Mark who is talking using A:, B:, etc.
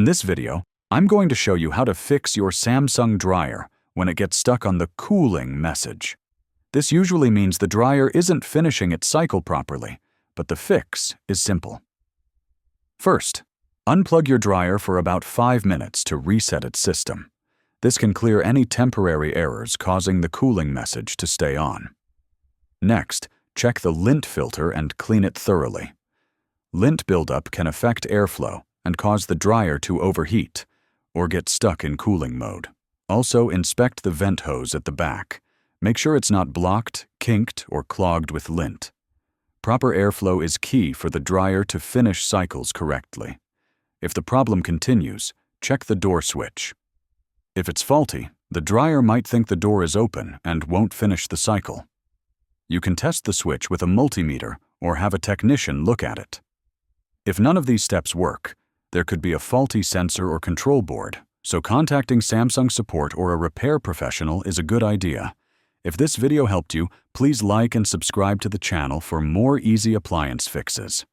A: this video, I'm going to show you how to fix your Samsung dryer when it gets stuck on the cooling message. This usually means the dryer isn't finishing its cycle properly, but the fix is simple. First, unplug your dryer for about 5 minutes to reset its system. This can clear any temporary errors causing the cooling message to stay on. Next, check the lint filter and clean it thoroughly. Lint buildup can affect airflow and cause the dryer to overheat or get stuck in cooling mode. Also, inspect the vent hose at the back. Make sure it's not blocked, kinked, or clogged with lint. Proper airflow is key for the dryer to finish cycles correctly. If the problem continues, check the door switch. If it's faulty, the dryer might think the door is open and won't finish the cycle. You can test the switch with a multimeter or have a technician look at it. If none of these steps work, there could be a faulty sensor or control board, so contacting Samsung support or a repair professional is a good idea. If this video helped you, please like and subscribe to the channel for more easy appliance fixes.